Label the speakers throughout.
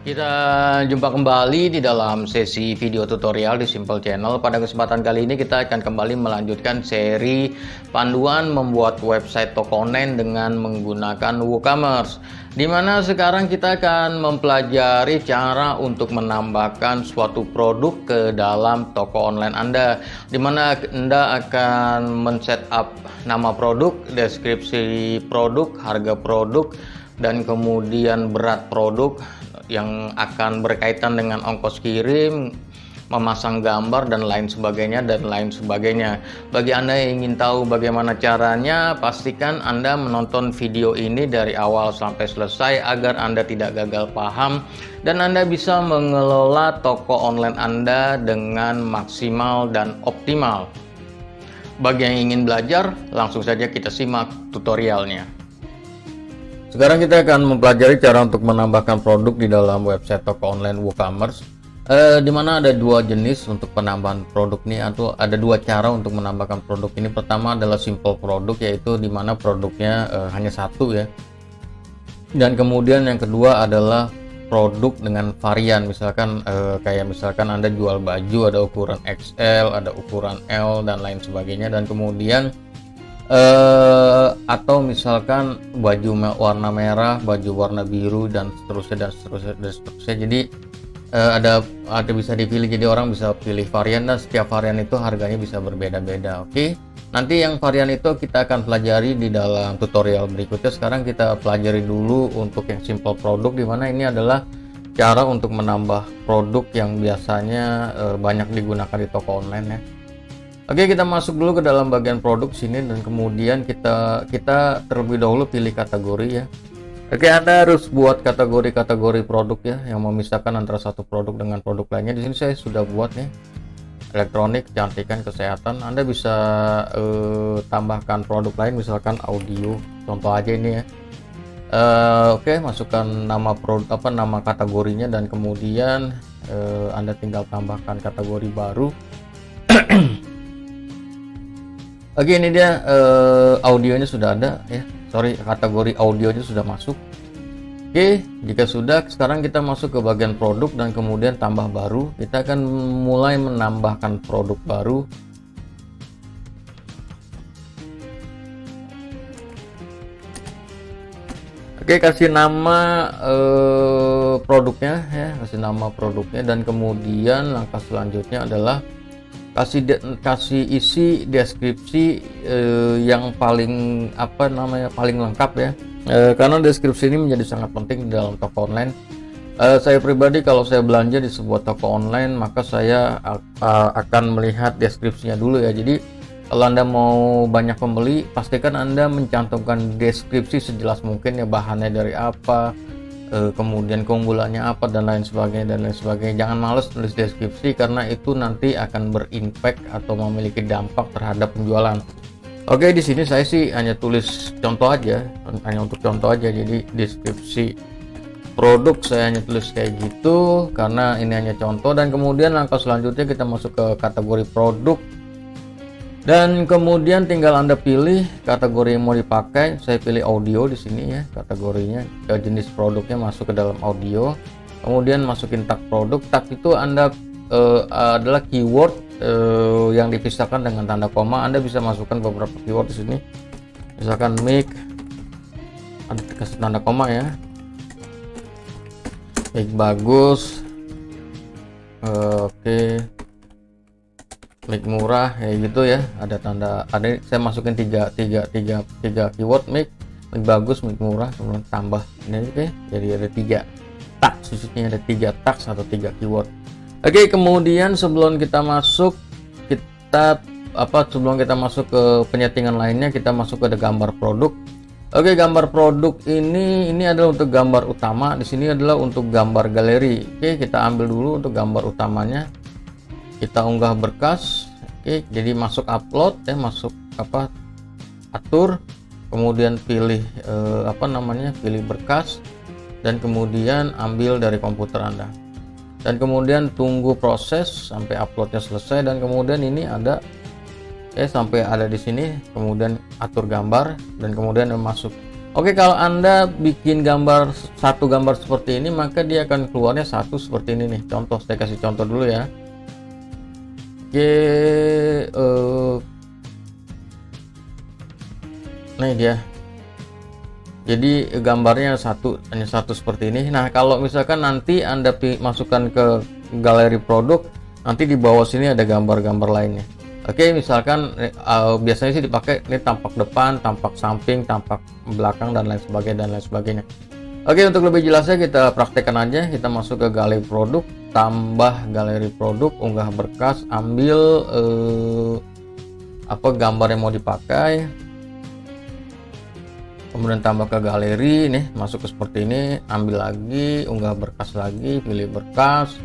Speaker 1: Kita jumpa kembali di dalam sesi video tutorial di Simple Channel. Pada kesempatan kali ini kita akan kembali melanjutkan seri panduan membuat website toko online dengan menggunakan WooCommerce. Di mana sekarang kita akan mempelajari cara untuk menambahkan suatu produk ke dalam toko online Anda. Di mana Anda akan men-setup nama produk, deskripsi produk, harga produk, dan kemudian berat produk yang akan berkaitan dengan ongkos kirim, memasang gambar dan lain sebagainya. Bagi Anda yang ingin tahu bagaimana caranya, pastikan Anda menonton video ini dari awal sampai selesai agar Anda tidak gagal paham dan Anda bisa mengelola toko online Anda dengan maksimal dan optimal. Bagi yang ingin belajar, langsung saja kita simak tutorialnya. Sekarang kita akan mempelajari cara untuk menambahkan produk di dalam website toko online WooCommerce. Di mana ada dua jenis untuk penambahan produk ini, atau ada dua cara untuk menambahkan produk ini. Pertama adalah simple produk, yaitu di mana produknya hanya satu ya. Dan kemudian yang kedua adalah produk dengan varian, misalkan kayak misalkan Anda jual baju, ada ukuran XL, ada ukuran L dan lain sebagainya. Dan kemudian atau misalkan baju warna merah, baju warna biru dan seterusnya. Jadi ada bisa dipilih, jadi orang bisa pilih varian dan setiap varian itu harganya bisa berbeda-beda. Oke, nanti yang varian itu kita akan pelajari di dalam tutorial berikutnya. Sekarang kita pelajari dulu untuk yang simple produk, di mana ini adalah cara untuk menambah produk yang biasanya banyak digunakan di toko online ya. Oke, kita masuk dulu ke dalam bagian produk sini dan kemudian kita terlebih dahulu pilih kategori ya. Oke, Anda harus buat kategori-kategori produk ya yang memisahkan antara satu produk dengan produk lainnya. Di sini saya sudah buat nih. Elektronik, kecantikan, kesehatan. Anda bisa tambahkan produk lain, misalkan audio. Contoh aja ini ya. Oke, masukkan nama nama kategorinya dan kemudian Anda tinggal tambahkan kategori baru. Oke, ini dia audionya sudah ada ya. Kategori audionya sudah masuk. Oke, jika sudah, sekarang kita masuk ke bagian produk dan kemudian tambah baru. Kita akan mulai menambahkan produk baru. Oke, kasih nama produknya ya, kasih nama produknya dan kemudian langkah selanjutnya adalah kasih isi deskripsi yang paling paling lengkap ya, karena deskripsi ini menjadi sangat penting di dalam toko online. Saya pribadi kalau saya belanja di sebuah toko online, maka saya akan melihat deskripsinya dulu ya. Jadi kalau Anda mau banyak pembeli, pastikan Anda mencantumkan deskripsi sejelas mungkin ya, bahannya dari apa, kemudian keunggulannya apa dan lain sebagainya. Jangan males tulis deskripsi karena itu nanti akan berimpact atau memiliki dampak terhadap penjualan. Oke, di sini saya sih hanya tulis contoh aja, hanya untuk contoh aja. Jadi deskripsi produk saya hanya tulis kayak gitu karena ini hanya contoh. Dan kemudian langkah selanjutnya kita masuk ke kategori produk. Dan kemudian tinggal Anda pilih kategori yang mau dipakai. Saya pilih audio di sini ya, kategorinya, jenis produknya masuk ke dalam audio. Kemudian masukin tag produk. Tag itu Anda adalah keyword yang dipisahkan dengan tanda koma. Anda bisa masukkan beberapa keyword di sini. Misalkan mic, ada kasih tanda koma ya. Mic bagus. Oke. Mic murah kayak gitu ya, ada saya masukin tiga keyword, mic bagus, mic murah, kemudian tambah ini. Oke, jadi ada 3 tag, khususnya ada 3 tag atau 3 keyword. Oke, kemudian sebelum kita masuk ke penyetingan lainnya, kita masuk ke gambar produk. Oke, gambar produk ini adalah untuk gambar utama, di sini adalah untuk gambar galeri. Oke, kita ambil dulu untuk gambar utamanya. Kita unggah berkas. Oke, jadi masuk upload ya, atur, kemudian pilih pilih berkas dan kemudian ambil dari komputer Anda. Dan kemudian tunggu proses sampai uploadnya selesai dan kemudian ini ada sampai ada di sini, kemudian atur gambar dan kemudian masuk Oke, kalau Anda bikin satu gambar seperti ini, maka dia akan keluarnya satu seperti ini nih. Contoh, saya kasih contoh dulu ya. Oke, nih dia. Jadi gambarnya hanya satu seperti ini. Nah, kalau misalkan nanti Anda masukkan ke galeri produk, nanti di bawah sini ada gambar-gambar lainnya. Oke, misalkan biasanya sih dipakai ini tampak depan, tampak samping, tampak belakang dan lain sebagainya. Oke, untuk lebih jelasnya kita praktekkan aja. Kita masuk ke galeri produk, tambah galeri produk, unggah berkas, ambil gambar yang mau dipakai. Kemudian tambah ke galeri nih, masuk ke seperti ini, ambil lagi, unggah berkas lagi, pilih berkas.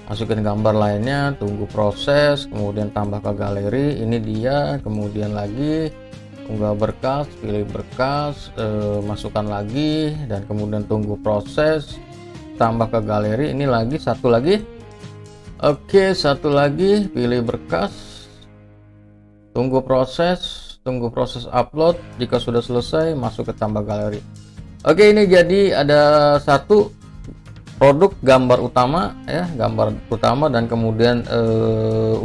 Speaker 1: Masukin gambar lainnya, tunggu proses, kemudian tambah ke galeri, ini dia, kemudian lagi unggah berkas, pilih berkas, masukkan lagi, dan kemudian tunggu proses, tambah ke galeri, ini lagi, satu lagi. Oke, satu lagi, pilih berkas, tunggu proses upload. Jika sudah selesai, masuk ke tambah galeri. Oke, ini jadi ada satu produk gambar utama ya, gambar utama, dan kemudian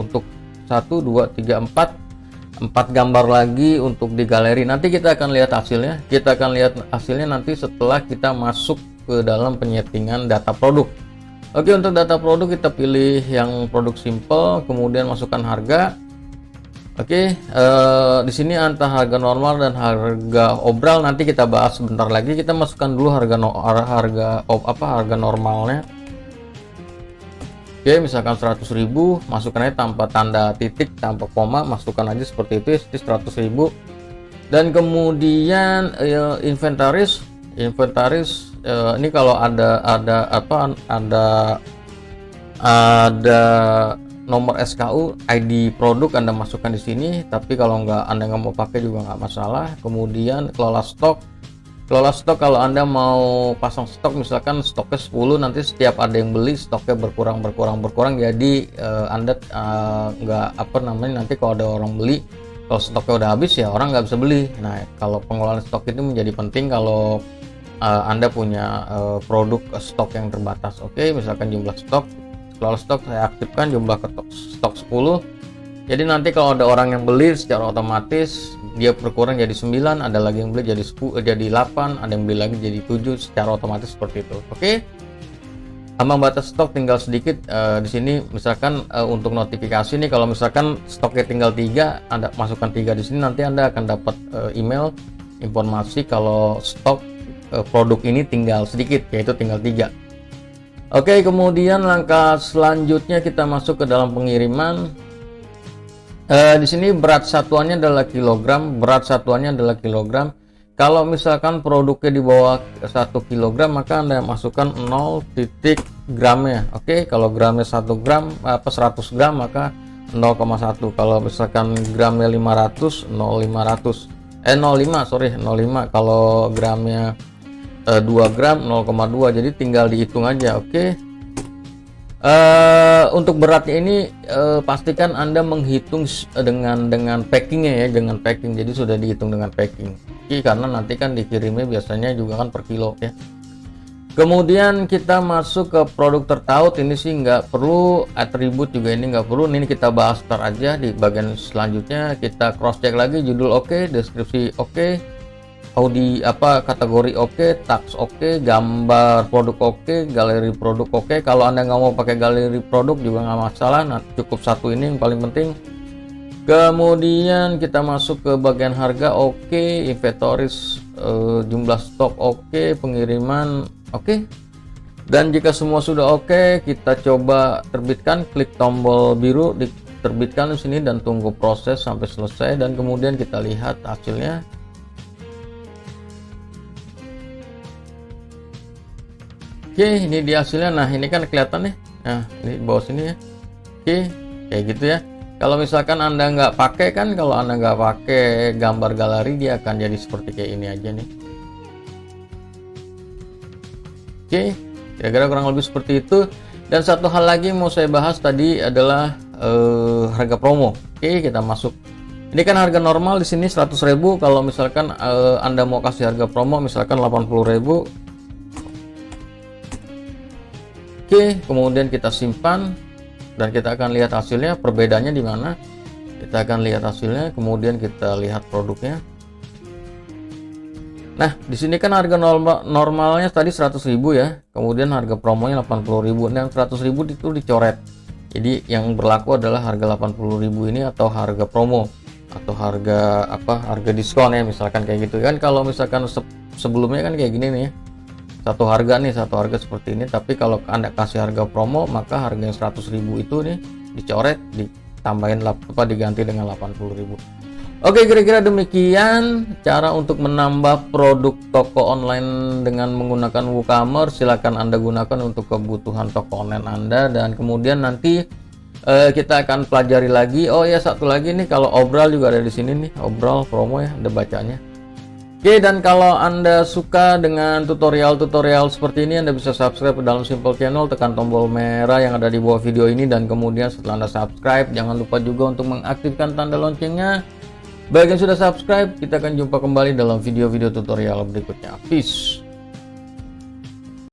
Speaker 1: untuk 1 2 3 4 gambar lagi untuk di galeri. Nanti kita akan lihat hasilnya nanti setelah kita masuk ke dalam penyetingan data produk. Oke, untuk data produk kita pilih yang produk simple, kemudian masukkan harga. Oke, di sini antara harga normal dan harga obral nanti kita bahas sebentar lagi. Kita masukkan dulu harga normalnya. Oke, misalkan 100.000, masukkannya tanpa tanda titik, tanpa koma, masukkan aja seperti itu, 100.000. Dan kemudian inventaris, ini kalau ada nomor SKU, ID produk Anda masukkan di sini, tapi kalau Anda nggak mau pakai juga nggak masalah. Kemudian kelola stok kalau Anda mau pasang stok, misalkan stoknya 10, nanti setiap ada yang beli stoknya berkurang, jadi Anda nanti kalau ada orang beli, kalau stoknya udah habis ya orang nggak bisa beli. Nah, kalau pengelolaan stok itu menjadi penting kalau Anda punya produk stok yang terbatas. Oke, misalkan jumlah stok, kelola stok saya aktifkan jumlah stok 10. Jadi nanti kalau ada orang yang beli, secara otomatis dia berkurang jadi 9, ada lagi yang beli jadi 10, jadi 8, ada yang beli lagi jadi 7, secara otomatis seperti itu. Oke. Ambang batas stok tinggal sedikit di sini, misalkan untuk notifikasi nih, kalau misalkan stoknya tinggal 3, Anda masukkan 3 di sini, nanti Anda akan dapat email informasi kalau stok produk ini tinggal sedikit, yaitu tinggal 3. Oke, kemudian langkah selanjutnya kita masuk ke dalam pengiriman. Di sini berat satuannya adalah kilogram. Kalau misalkan produknya di bawah 1 kg, maka Anda masukkan 0 titik gramnya. Oke, kalau gramnya 100 gram maka 0,1. Kalau misalkan gramnya 500, 0,5. Kalau gramnya 2 gram 0,2, jadi tinggal dihitung aja. Oke. Untuk beratnya ini pastikan Anda menghitung dengan packingnya ya, dengan packing, jadi sudah dihitung dengan packing. Oke, karena nanti kan dikirimnya biasanya juga kan per kilo ya. Kemudian kita masuk ke produk tertaut, ini sih nggak perlu, atribut juga ini nggak perlu, ini kita bahas ntar aja di bagian selanjutnya. Kita cross check lagi, judul oke, deskripsi oke, kategori oke, tax oke, gambar produk oke, galeri produk oke. Kalau Anda nggak mau pakai galeri produk juga nggak masalah, nah cukup satu ini yang paling penting. Kemudian kita masuk ke bagian harga oke, inventoris, jumlah stok oke, pengiriman oke. Dan jika semua sudah oke, kita coba terbitkan, klik tombol biru diterbitkan di sini dan tunggu proses sampai selesai, dan kemudian kita lihat hasilnya. Oke, ini dia hasilnya. Nah, ini kan kelihatan nih. Nah, ini di bawah sini ya. Oke, kayak gitu ya. Kalau misalkan Anda nggak pakai gambar galeri, dia akan jadi seperti kayak ini aja nih. Oke, kira-kira kurang lebih seperti itu. Dan satu hal lagi mau saya bahas tadi adalah harga promo. Oke, kita masuk Ini kan harga normal di sini 100.000. Kalau misalkan Anda mau kasih harga promo misalkan 80.000. Oke, kemudian kita simpan dan kita akan lihat hasilnya, perbedaannya di mana. Kita akan lihat hasilnya, kemudian kita lihat produknya. Nah, di sini kan harga normalnya tadi 100.000 ya. Kemudian harga promonya 80.000. Dan 100.000 itu dicoret. Jadi yang berlaku adalah harga 80.000 ini atau harga promo atau harga harga diskon ya, misalkan kayak gitu kan. Kalau misalkan sebelumnya kan kayak gini nih, satu harga seperti ini, tapi kalau Anda kasih harga promo maka harga yang 100.000 itu nih dicoret, ditambahin diganti dengan 80.000. Oke, kira-kira demikian cara untuk menambah produk toko online dengan menggunakan WooCommerce. Silakan Anda gunakan untuk kebutuhan toko online Anda, dan kemudian nanti kita akan pelajari lagi. Oh ya, satu lagi nih, kalau obral juga ada di sini nih, obral promo ya, ada bacanya. Oke, dan kalau Anda suka dengan tutorial-tutorial seperti ini, Anda bisa subscribe ke dalam Simple Channel, tekan tombol merah yang ada di bawah video ini, dan kemudian setelah Anda subscribe, jangan lupa juga untuk mengaktifkan tanda loncengnya. Bagi yang sudah subscribe, kita akan jumpa kembali dalam video-video tutorial berikutnya. Peace.